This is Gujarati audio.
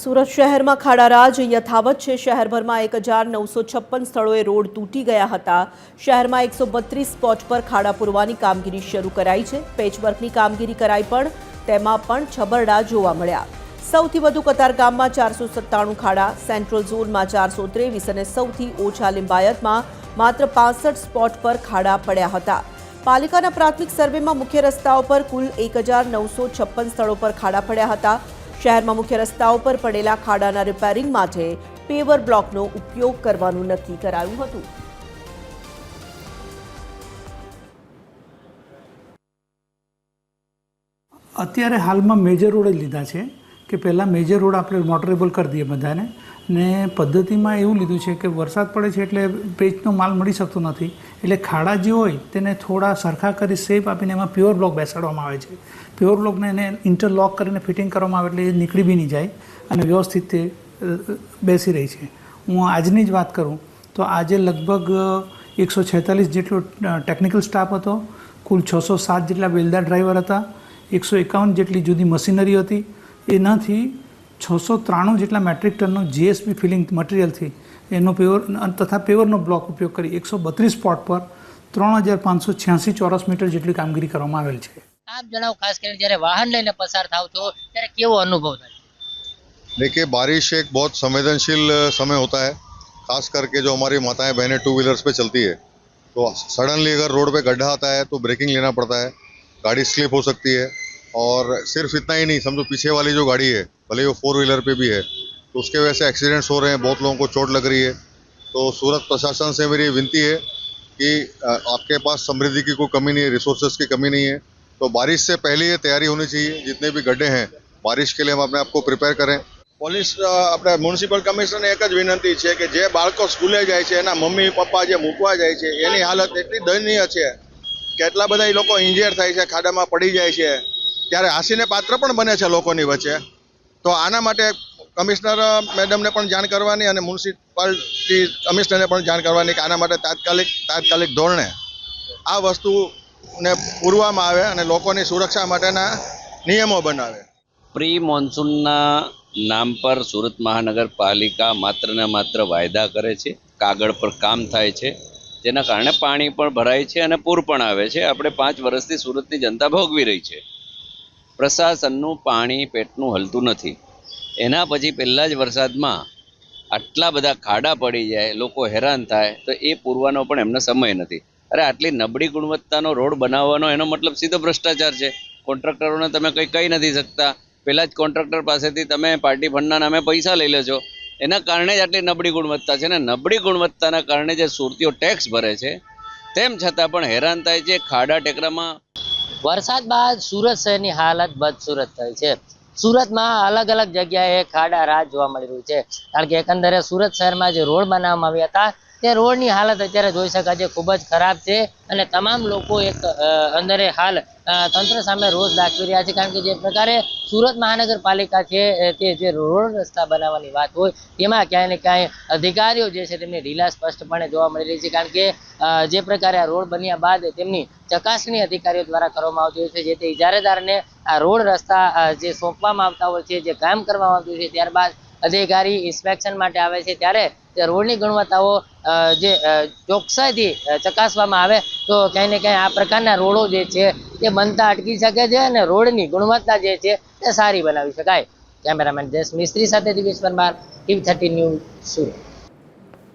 સુરત શહેરમાં ખાડારાજ યથાવત છે। શહેરભરમાં 1956 સ્થળોએ રોડ તૂટી ગયા હતા। શહેરમાં 132 સ્પોટ પર ખાડા પૂરવાની કામગીરી શરૂ કરાઈ છે। પેચવર્કની કામગીરી કરાઈ પણ તેમાં પણ છબરડા જોવા મળ્યા। સૌથી વધુ કતારગામમાં 497 ખાડા, સેન્ટ્રલ ઝોનમાં 423 અને સૌથી ઓછા લિંબાયતમાં માત્ર 65 સ્પોટ પર ખાડા પડ્યા હતા। પાલિકાના પ્રાથમિક સર્વેમાં મુખ્ય રસ્તાઓ પર કુલ 1956 સ્થળો પર ખાડા પડ્યા હતા। શહેરમાં મુખ્ય રસ્તાઓ પર પડેલા ખાડાના રિપેરિંગ માટે પેવર બ્લોકનો ઉપયોગ કરવાનું નક્કી કરાયું હતું। અત્યારે હાલમાં મેજર રોડ જ લીધા છે કે પહેલાં મેજર રોડ આપણે મોટરેબલ કરી દઈએ બધાને, ને પદ્ધતિમાં એવું લીધું છે કે વરસાદ પડે છે એટલે પેચનો માલ મળી શકતો નથી, એટલે ખાડા જે હોય તેને થોડા સરખા કરી શેપ આપીને એમાં પ્યોર બ્લોક બેસાડવામાં આવે છે। પ્યોર બ્લોકને એને ઇન્ટરલોક કરીને ફિટિંગ કરવામાં આવે એટલે એ નીકળી બી નહીં જાય અને વ્યવસ્થિત તે બેસી રહી છે। હું આજની જ વાત કરું તો આજે લગભગ 146 જેટલો ટેકનિકલ સ્ટાફ હતો, કુલ 607 જેટલા વેલદાર ડ્રાઈવર હતા, 151 જેટલી જુદી મશીનરી હતી, એનાથી 693 જેટલા મેટ્રિક ટનનો જીએસબી ફિલિંગ મટીરિયલથી એનો પેવર તથા પેવરનો બ્લોક ઉપયોગ કરી 132 સ્પોટ પર 3586 ચોરસ મીટર જેટલી કામગીરી કરવામાં આવેલ છે। आप जनाओ, खास करके જ્યારે वाहन લઈને પસાર થાવ છો ત્યારે કેવો અનુભવ થાય? देखिए, बारिश एक बहुत संवेदनशील समय होता है, खास करके जो हमारी माताएं बहनें टू व्हीलर्स पे चलती है तो सडनली अगर रोड पे गड्ढा आता है तो ब्रेकिंग लेना पड़ता है, गाड़ी स्लिप हो सकती है। और सिर्फ इतना ही नहीं, समझो पीछे वाली जो गाड़ी है भले वो 4 व्हीलर पे भी है तो उसके वजह से एक्सीडेंट्स हो रहे हैं, बहुत लोगों को चोट लग रही है। तो सूरत प्रशासन से मेरी विनती है कि आपके पास समृद्धि की कोई कमी नहीं है, रिसोर्सेज की कमी नहीं है, तो बारिश से पहले ये तैयारी होनी चाहिए। जितने भी गड्ढे हैं बारिश के लिए हम अपने आप को प्रिपेयर करें। પોલીસ આપણે મ્યુનિસિપલ કમિશનરને એક જ વિનંતી છે કે જે બાળકો સ્કૂલે જાય છે એના મમ્મી પપ્પા જે મૂકવા જાય છે એની હાલત એટલી દયનીય છે કે એટલા બધા એ લોકો ઇન્જર થાય છે, ખાડામાં પડી જાય છે, ત્યારે હાસીને પાત્ર પણ બને છે લોકોની વચ્ચે। તો આના માટે કમિશનર મેડમને પણ જાણ કરવાની અને મ્યુનિસિપાલિટી કમિશનરને પણ જાણ કરવાની કે આના માટે તાત્કાલિક ધોરણે આ વસ્તુને પૂરવામાં આવે અને લોકોની સુરક્ષા માટેના નિયમો બનાવે। પ્રી મોન્સૂનના નામ પર સુરત મહાનગરપાલિકા માત્ર ને માત્ર વાયદા કરે છે, કાગળ પર કામ થાય છે, જેના કારણે પાણી પણ ભરાય છે અને પૂર પણ આવે છે। આપણે 5 વર્ષથી સુરતની જનતા ભોગવી રહી છે। પ્રશાસનનું પાણી પેટનું હલતું નથી। એના પછી પહેલા જ વરસાદમાં આટલા બધા ખાડા પડી જાય, લોકો હેરાન થાય, તો એ પૂરવાનો પણ એમને સમય નથી। અરે આટલી નબળી ગુણવત્તાનો રોડ બનાવવાનો એનો મતલબ સીધો ભ્રષ્ટાચાર છે। કોન્ટ્રાક્ટરોને તમે કંઈ કહી નથી શકતા, પહેલાં જ કોન્ટ્રાક્ટર પાસેથી તમે પાર્ટી ફંડના નામે પૈસા લઈ લેજો, એના કારણે જ આટલી નબળી ગુણવત્તા છે। ને નબળી ગુણવત્તાના કારણે જે સુરતીઓ ટેક્સ ભરે છે તેમ છતાં પણ હેરાન થાય છે। ખાડા ટેકરામાં વરસાદ બાદ સુરત શહેરની હાલત બદસુરત થઈ છે। સુરતમાં અલગ અલગ જગ્યાએ ખાડા રાજ જોવા મળી રહ્યું છે, કારણ કે એકંદરે સુરત શહેરમાં જે રોડ બનાવવામાં આવ્યા હતા તે રોડની હાલત અત્યારે જોઈ શકાય છે ખૂબ જ ખરાબ છે અને તમામ લોકો એક અંદરે હાલ તંત્ર સામે રોષ દાખવી રહ્યા છે, કારણ કે જે પ્રકારે સુરત મહાનગરપાલિકા છે તે જે રોડ રસ્તા બનાવવાની વાત હોય તેમાં ક્યાંય ને ક્યાંય અધિકારીઓ જે છે તેમની ઢીલા સ્પષ્ટપણે જોવા મળી રહી છે, કારણ કે જે પ્રકારે આ રોડ બન્યા બાદ તેમની ચકાસણી અધિકારીઓ દ્વારા કરવામાં આવતી હોય છે, જેથી ઇજારેદારને આ રોડ રસ્તા જે સોંપવામાં આવતા હોય છે, જે કામ કરવામાં આવતું હોય છે, ત્યારબાદ અધિકારી ઇન્સ્પેક્શન માટે આવે છે, ત્યારે તે રોડની ગુણવત્તાઓ જે ચોકસાઈથી ચકાસવામાં આવે તો ક્યાંય ને ક્યાંય આ પ્રકારના રોડો જે છે તે બનતા અટકી શકે છે અને રોડની ગુણવત્તા જે છે તે સારી બનાવી શકાય। કેમેરામેન દેશ મિસ્ત્રી સાથે દિવેશ પરમાર, TV 13 ન્યૂઝ સુરત।